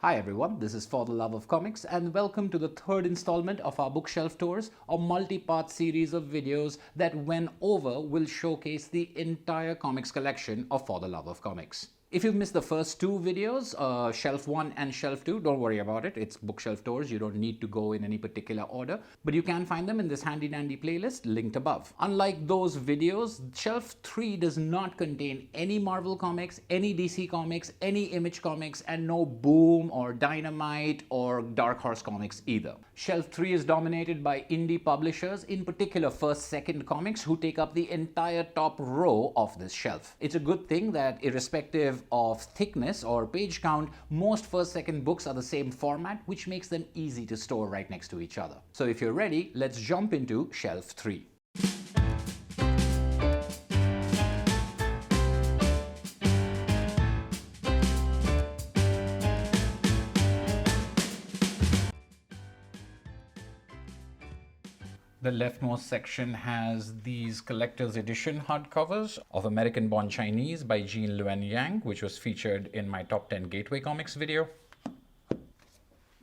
Hi everyone, this is For the Love of Comics and welcome to the third installment of our bookshelf tours, a multi-part series of videos that when over will showcase the entire comics collection of For the Love of Comics. If you've missed the first two videos, Shelf 1 and Shelf 2, don't worry about it. It's bookshelf tours. You don't need to go in any particular order, but you can find them in this handy dandy playlist linked above. Unlike those videos, Shelf 3 does not contain any Marvel comics, any DC comics, any Image comics, and no Boom or Dynamite or Dark Horse comics either. Shelf 3 is dominated by indie publishers, in particular First Second Comics, who take up the entire top row of this shelf. It's a good thing that irrespective of thickness or page count, most First Second books are the same format, which makes them easy to store right next to each other. So if you're ready, let's jump into Shelf 3. The leftmost section has these collector's edition hardcovers of American Born Chinese by Jean Luen Yang, which was featured in my top 10 Gateway Comics video.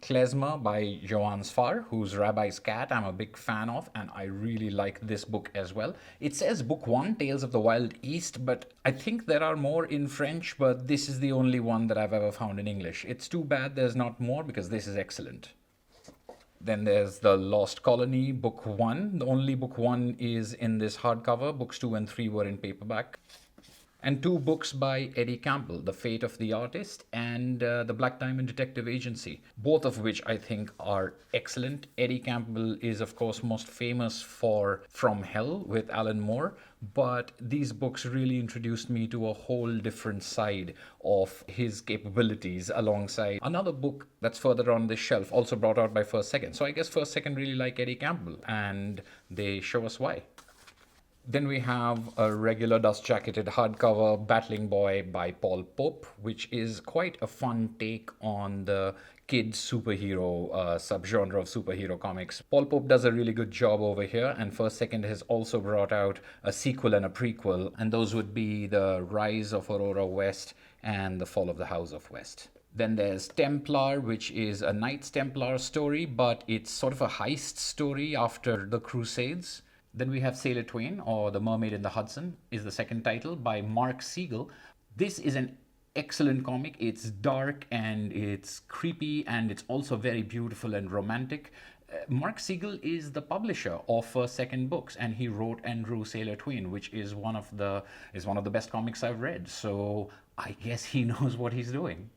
Klezmer by Johannes Farr, whose Rabbi's Cat I'm a big fan of, and I really like this book as well. It says Book 1, Tales of the Wild East, but I think there are more in French, but this is the only one that I've ever found in English. It's too bad there's not more because this is excellent. Then there's The Lost Colony, Book 1. The only Book 1 is in this hardcover. Books 2 and 3 were in paperback. And two books by Eddie Campbell, The Fate of the Artist and The Black Diamond Detective Agency, both of which I think are excellent. Eddie Campbell is, of course, most famous for From Hell with Alan Moore, but these books really introduced me to a whole different side of his capabilities alongside another book that's further on this shelf, also brought out by First Second. So I guess First Second really like Eddie Campbell, and they show us why. Then we have a regular dust-jacketed hardcover, Battling Boy by Paul Pope, which is quite a fun take on the kid superhero subgenre of superhero comics. Paul Pope does a really good job over here, and First Second has also brought out a sequel and a prequel, and those would be The Rise of Aurora West and The Fall of the House of West. Then there's Templar, which is a Knights Templar story, but it's sort of a heist story after the Crusades. Then we have Sailor Twain, or The Mermaid in the Hudson, is the second title, by Mark Siegel. This is an excellent comic. It's dark and it's creepy and it's also very beautiful and romantic. Mark Siegel is the publisher of First Second books, and he wrote and drew Sailor Twain, which is one of the best comics I've read. So I guess he knows what he's doing.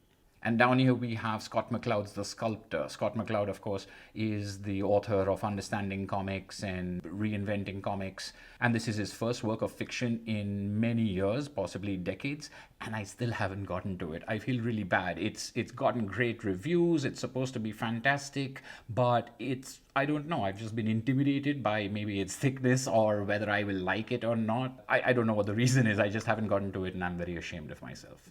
And down here we have Scott Mccloud's The Sculptor. Scott Mccloud, of course, is the author of Understanding Comics and Reinventing Comics. And this is his first work of fiction in many years, possibly decades, and I still haven't gotten to it. I feel really bad. It's gotten great reviews. It's supposed to be fantastic, but I don't know. I've just been intimidated by maybe its thickness or whether I will like it or not. I don't know what the reason is. I just haven't gotten to it, and I'm very ashamed of myself.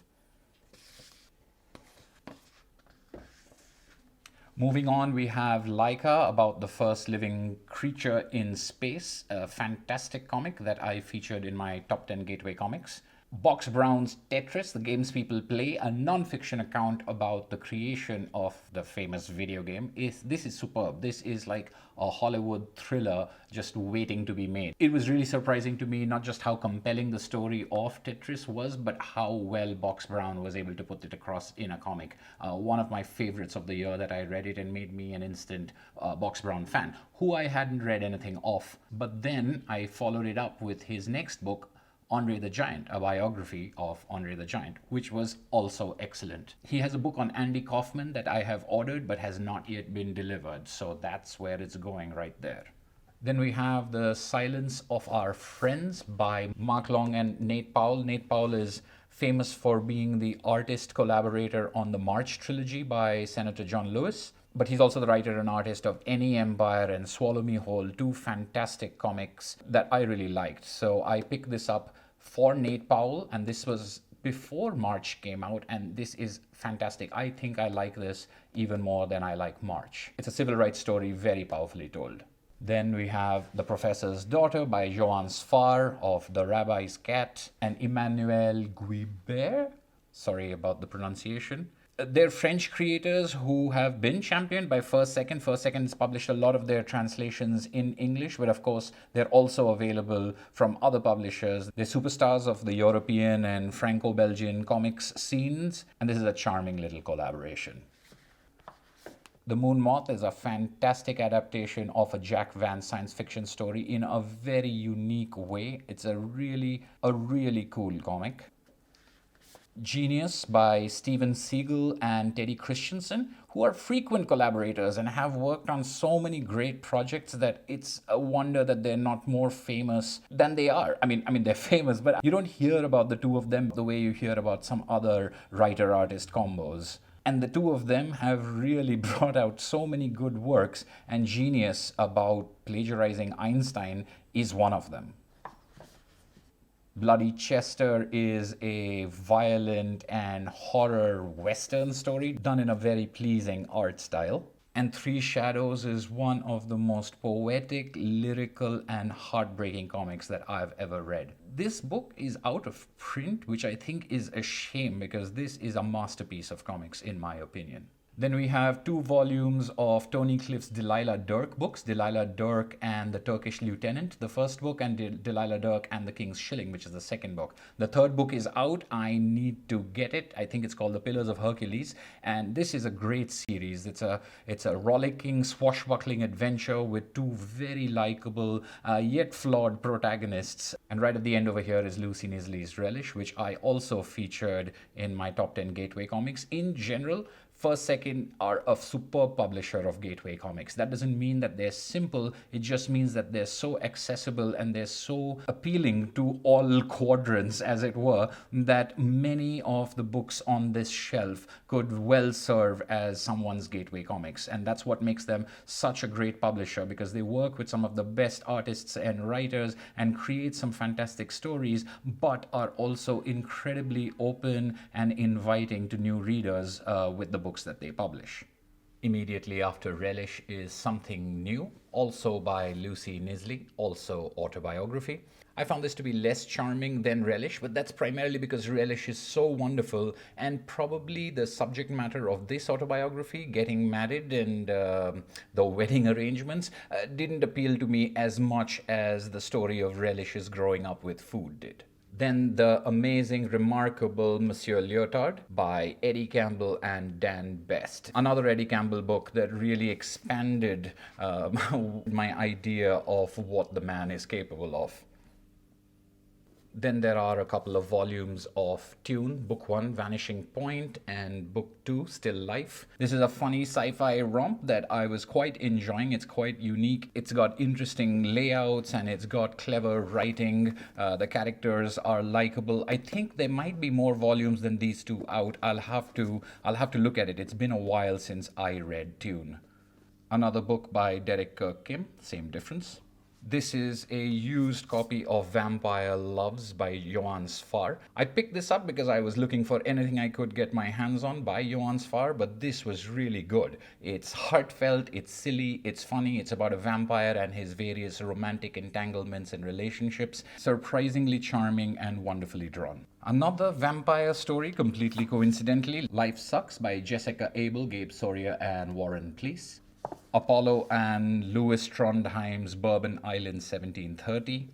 Moving on, we have Laika, about the first living creature in space, a fantastic comic that I featured in my top 10 Gateway Comics. Box Brown's Tetris, the games people play, a non-fiction account about the creation of the famous video game. This is superb. This is like a Hollywood thriller just waiting to be made. It was really surprising to me, not just how compelling the story of Tetris was, but how well Box Brown was able to put it across in a comic. One of my favorites of the year that I read it and made me an instant Box Brown fan, who I hadn't read anything of. But then I followed it up with his next book, Andre the Giant, a biography of Andre the Giant, which was also excellent. He has a book on Andy Kaufman that I have ordered but has not yet been delivered, so that's where it's going right there. Then we have The Silence of Our Friends by Mark Long and Nate Powell. Nate Powell is famous for being the artist collaborator on the March trilogy by Senator John Lewis. But he's also the writer and artist of Any Empire and Swallow Me Whole, two fantastic comics that I really liked. So I picked this up for Nate Powell, and this was before March came out, and this is fantastic. I think I like this even more than I like March. It's a civil rights story, very powerfully told. Then we have The Professor's Daughter by Johannes Farr of The Rabbi's Cat and Emmanuel Guibert. Sorry about the pronunciation. They're French creators who have been championed by First Second. First Second has published a lot of their translations in English, but of course, they're also available from other publishers. They're superstars of the European and Franco-Belgian comics scenes, and this is a charming little collaboration. The Moon Moth is a fantastic adaptation of a Jack Vance science fiction story in a very unique way. It's a really cool comic. Genius by Steven Siegel and Teddy Christensen, who are frequent collaborators and have worked on so many great projects that it's a wonder that they're not more famous than they are. I mean they're famous, but you don't hear about the two of them the way you hear about some other writer-artist combos. And the two of them have really brought out so many good works, and Genius about plagiarizing Einstein is one of them. Bloody Chester is a violent and horror western story done in a very pleasing art style. And Three Shadows is one of the most poetic, lyrical, and heartbreaking comics that I've ever read. This book is out of print, which I think is a shame because this is a masterpiece of comics, in my opinion. Then we have 2 volumes of Tony Cliff's Delilah Dirk books, Delilah Dirk and the Turkish Lieutenant, the first book, and Delilah Dirk and the King's Shilling, which is the second book. The third book is out. I need to get it. I think it's called The Pillars of Hercules, and this is a great series. It's a rollicking, swashbuckling adventure with 2 very likable yet flawed protagonists. And right at the end over here is Lucy Nisley's Relish, which I also featured in my top 10 gateway comics. In general, First Second are a superb publisher of gateway comics. That doesn't mean that they're simple, it just means that they're so accessible and they're so appealing to all quadrants, as it were, that many of the books on this shelf could well serve as someone's gateway comics. And that's what makes them such a great publisher, because they work with some of the best artists and writers and create some fantastic stories, but are also incredibly open and inviting to new readers with the books that they publish. Immediately after Relish is Something New, also by Lucy Nisley, also autobiography. I found this to be less charming than Relish, but that's primarily because Relish is so wonderful, and probably the subject matter of this autobiography, getting married and the wedding arrangements, didn't appeal to me as much as the story of Relish's growing up with food did. Then the amazing, remarkable Monsieur Lyotard by Eddie Campbell and Dan Best. Another Eddie Campbell book that really expanded my idea of what the man is capable of. Then there are a couple of volumes of Tune, Book 1, Vanishing Point, and Book 2, Still Life. This is a funny sci-fi romp that I was quite enjoying. It's quite unique. It's got interesting layouts and it's got clever writing. The characters are likable. I think there might be more volumes than these 2 out. I'll have to look at it. It's been a while since I read Tune. Another book by Derek Kirk Kim, same difference. This is a used copy of Vampire Loves by Johann Sfar. I picked this up because I was looking for anything I could get my hands on by Johann Sfar, but this was really good. It's heartfelt, it's silly, it's funny, it's about a vampire and his various romantic entanglements and relationships. Surprisingly charming and wonderfully drawn. Another vampire story, completely coincidentally, Life Sucks by Jessica Abel, Gabe Soria, and Warren Pleece. Apollo and Louis Trondheim's Bourbon Island 1730,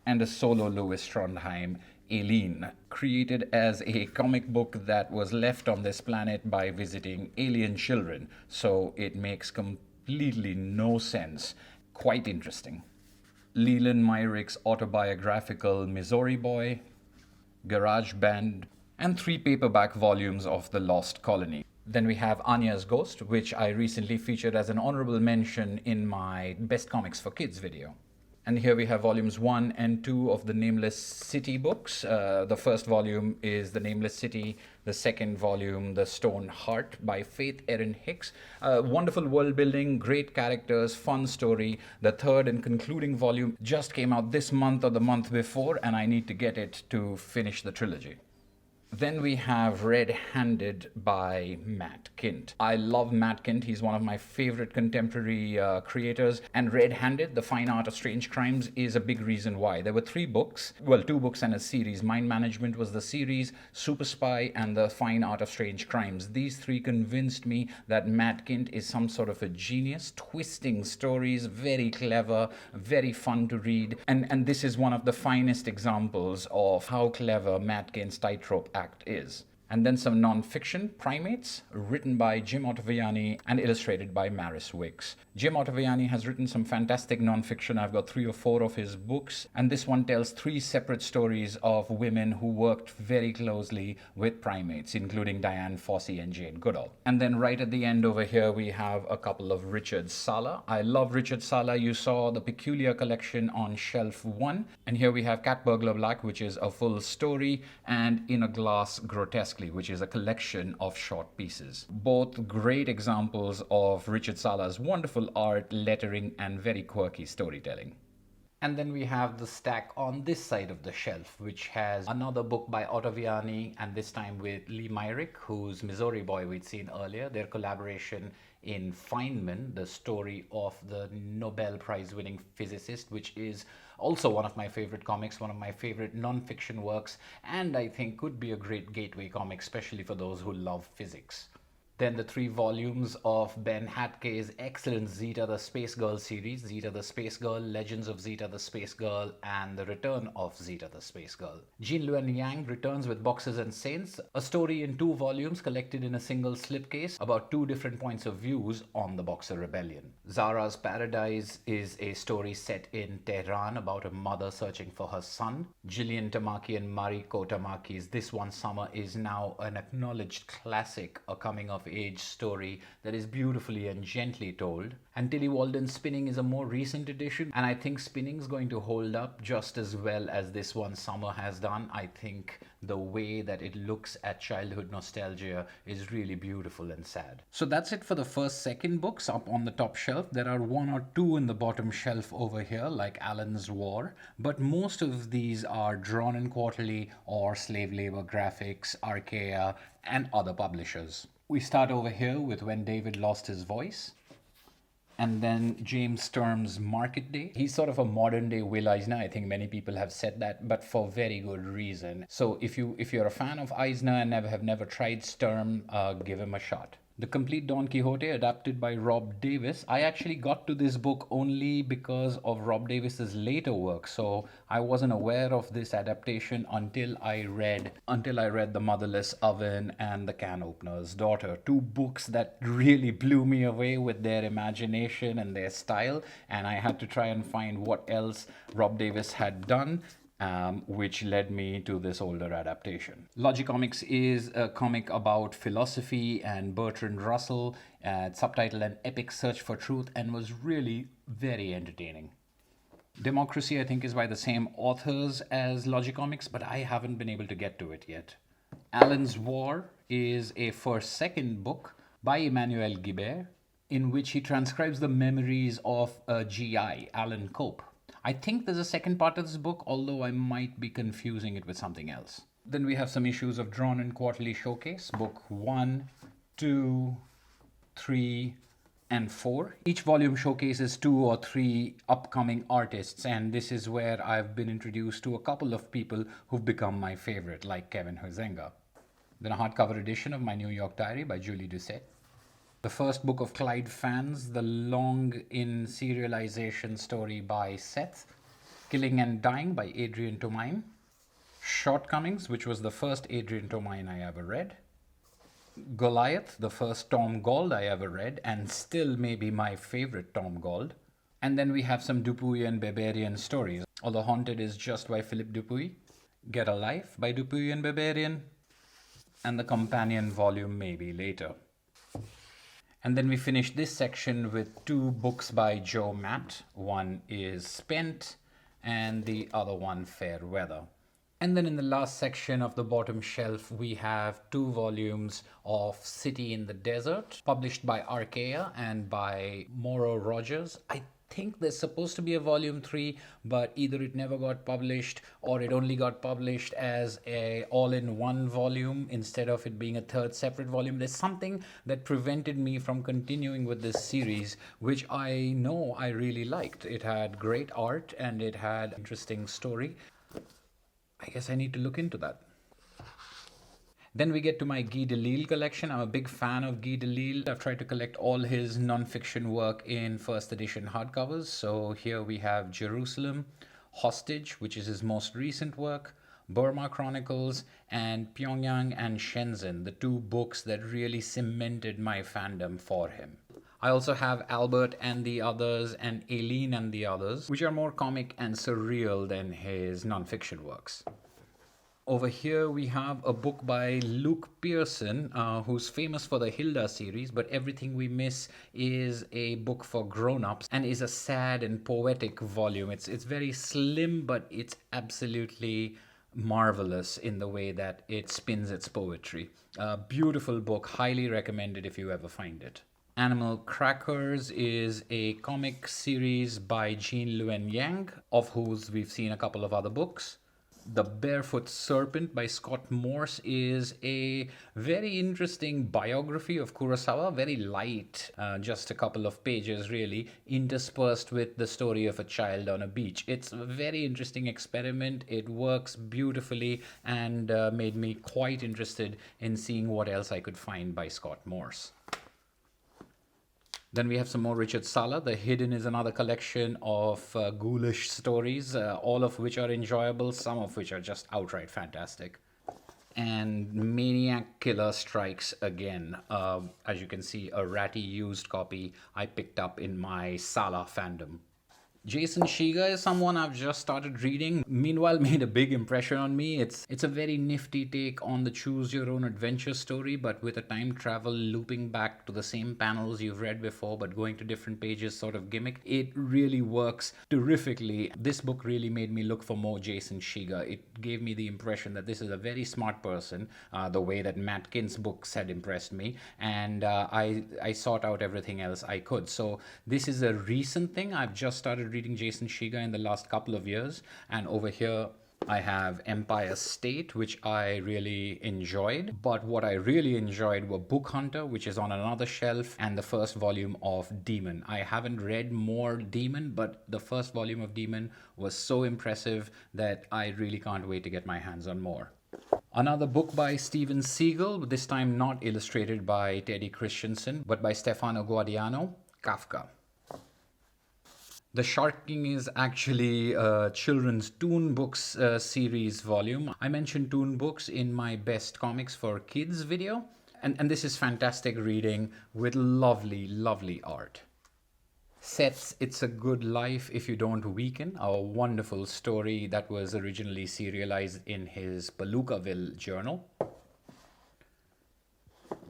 and a solo Louis Trondheim, Aileen, created as a comic book that was left on this planet by visiting alien children, so it makes completely no sense. Quite interesting. Leland Myrick's autobiographical Missouri Boy, Garage Band, and 3 paperback volumes of The Lost Colony. Then we have Anya's Ghost, which I recently featured as an honorable mention in my Best Comics for Kids video. And here we have volumes 1 and 2 of the Nameless City books. The first volume is The Nameless City, the second volume, The Stone Heart by Faith Erin Hicks. Wonderful world building, great characters, fun story. The third and concluding volume just came out this month or the month before, and I need to get it to finish the trilogy. Then we have Red-Handed by Matt Kindt. I love Matt Kindt. He's one of my favorite contemporary creators. And Red-Handed, The Fine Art of Strange Crimes, is a big reason why. There were 3 books, well, 2 books and a series. Mind Management was the series, Super Spy, and The Fine Art of Strange Crimes. These 3 convinced me that Matt Kindt is some sort of a genius, twisting stories, very clever, very fun to read. And this is one of the finest examples of how clever Matt Kindt's tightrope act is. And then some non-fiction, Primates, written by Jim Ottaviani and illustrated by Maris Wicks. Jim Ottaviani has written some fantastic non-fiction. I've got 3 or 4 of his books, and this one tells 3 separate stories of women who worked very closely with primates, including Diane Fossey and Jane Goodall. And then right at the end over here, we have a couple of Richard Sala. I love Richard Sala. You saw the Peculiar collection on shelf 1, and here we have Cat Burglar Black, which is a full story, and In a Glass Grotesque, which is a collection of short pieces. Both great examples of Richard Sala's wonderful art, lettering, and very quirky storytelling. And then we have the stack on this side of the shelf, which has another book by Ottaviani, and this time with Lee Myrick, whose Missouri Boy we'd seen earlier. Their collaboration in Feynman, the story of the Nobel Prize winning physicist, which is also one of my favorite comics, one of my favorite non-fiction works, and I think could be a great gateway comic, especially for those who love physics. Then the 3 volumes of Ben Hatke's excellent Zeta the Space Girl series, Zeta the Space Girl, Legends of Zeta the Space Girl, and The Return of Zeta the Space Girl. Jean Luen Yang returns with Boxers and Saints, a story in 2 volumes collected in a single slipcase about 2 different points of views on the Boxer Rebellion. Zara's Paradise is a story set in Tehran about a mother searching for her son. Gillian Tamaki and Mariko Tamaki's This One Summer is now an acknowledged classic, a coming-of-age story that is beautifully and gently told. And Tilly Walden's Spinning is a more recent edition, and I think Spinning's going to hold up just as well as This One Summer has done. I think the way that it looks at childhood nostalgia is really beautiful and sad. So that's it for the first 2nd books up on the top shelf. There are 1 or 2 in the bottom shelf over here, like Alan's War, but most of these are Drawn and Quarterly or Slave Labor Graphics, Arachaia, and other publishers. We start over here with When David Lost His Voice. And then James Sturm's Market Day. He's sort of a modern day Will Eisner. I think many people have said that, but for very good reason. So if you're a fan of Eisner and have never tried Sturm, give him a shot. The Complete Don Quixote, adapted by Rob Davis. I actually got to this book only because of Rob Davis's later work, so I wasn't aware of this adaptation until I read The Motherless Oven and The Can Opener's Daughter. 2 books that really blew me away with their imagination and their style, and I had to try and find what else Rob Davis had done. Which led me to this older adaptation. Logicomics is a comic about philosophy and Bertrand Russell, subtitled An Epic Search for Truth, and was really very entertaining. Democracy, I think, is by the same authors as Logicomics, but I haven't been able to get to it yet. Alan's War is a first-second book by Emmanuel Guibert, in which he transcribes the memories of a GI, Alan Cope. I think there's a second part of this book, although I might be confusing it with something else. Then we have some issues of Drawn and Quarterly Showcase, book 1, 2, 3, and 4. Each volume showcases 2 or 3 upcoming artists, and this is where I've been introduced to a couple of people who've become my favorite, like Kevin Huizenga. Then a hardcover edition of My New York Diary by Julie Doucet. The first book of Clyde Fans, the long in serialization story by Seth. Killing and Dying by Adrian Tomine. Shortcomings, which was the first Adrian Tomine I ever read. Goliath, the first Tom Gauld I ever read, and still maybe my favorite Tom Gauld. And then we have some Dupuy and Barbarian stories. Although Haunted is just by Philip Dupuy. Get a Life by Dupuy and Barbarian. And the companion volume maybe later. And then we finish this section with 2 books by Joe Matt. One is Spent, and the other one Fair Weather. And then in the last section of the bottom shelf, we have 2 volumes of City in the Desert, published by Arachaia and by Mauro Rogers. I think there's supposed to be a volume 3, but either it never got published or it only got published as a all-in-one volume instead of it being a third separate volume. There's something that prevented me from continuing with this series, which I know I really liked. It had great art and it had interesting story. I guess I need to look into that. Then we get to my Guy Delisle collection. I'm a big fan of Guy Delisle. I've tried to collect all his non-fiction work in first edition hardcovers. So here we have Jerusalem, Hostage, which is his most recent work, Burma Chronicles, and Pyongyang and Shenzhen, the two books that really cemented my fandom for him. I also have Albert and the Others and Aileen and the Others, which are more comic and surreal than his non-fiction works. Over here we have a book by Luke Pearson, who's famous for the Hilda series, but Everything We Miss is a book for grown-ups and is a sad and poetic volume. It's very slim, but it's absolutely marvelous in the way that it spins its poetry. A beautiful book, highly recommended if you ever find it. Animal Crackers is a comic series by Jean Luen Yang, of whose we've seen a couple of other books. The Barefoot Serpent by Scott Morse is a very interesting biography of Kurosawa, very light, just a couple of pages really, interspersed with the story of a child on a beach. It's a very interesting experiment. It works beautifully and made me quite interested in seeing what else I could find by Scott Morse. Then we have some more Richard Sala. The Hidden is another collection of ghoulish stories, all of which are enjoyable, some of which are just outright fantastic. And Maniac Killer Strikes Again. As you can see, a ratty used copy I picked up in my Sala fandom. Jason Shiga is someone I've just started reading. Meanwhile, made a big impression on me. It's a very nifty take on the choose your own adventure story, but with a time travel looping back to the same panels you've read before, but going to different pages sort of gimmick. It really works terrifically. This book really made me look for more Jason Shiga. It gave me the impression that this is a very smart person, the way that Matt Kinn's books had impressed me, and I sought out everything else I could. So this is a recent thing. I've just started reading Jason Shiga in the last couple of years, and over here I have Empire State, which I really enjoyed. But what I really enjoyed were Book Hunter, which is on another shelf, and the first volume of Demon. I haven't read more Demon, but the first volume of Demon was so impressive that I really can't wait to get my hands on more. Another book by Steven Seagal, this time not illustrated by Teddy Christensen, but by Stefano Guadiano, Kafka. The Shark King is actually a children's Toon Books series volume. I mentioned Toon Books in my Best Comics for Kids video. And this is fantastic reading with lovely, lovely art. Seth's It's a Good Life If You Don't Weaken, a wonderful story that was originally serialized in his Palookaville journal.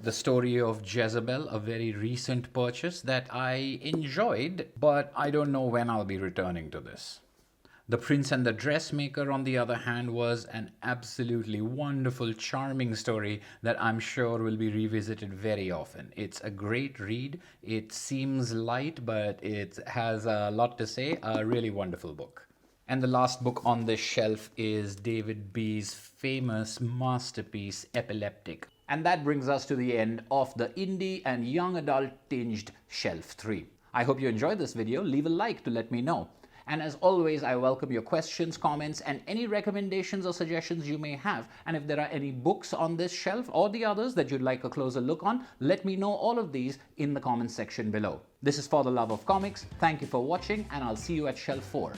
The Story of Jezebel, a very recent purchase that I enjoyed, but I don't know when I'll be returning to this. The Prince and the Dressmaker, on the other hand, was an absolutely wonderful, charming story that I'm sure will be revisited very often. It's a great read. It seems light, but it has a lot to say. A really wonderful book. And the last book on this shelf is David B's famous masterpiece, Epileptic. And that brings us to the end of the indie and young adult tinged shelf 3. I hope you enjoyed this video. Leave a like to let me know. And as always, I welcome your questions, comments, and any recommendations or suggestions you may have. And if there are any books on this shelf or the others that you'd like a closer look on, let me know all of these in the comments section below. This is For the Love of Comics. Thank you for watching, and I'll see you at shelf 4.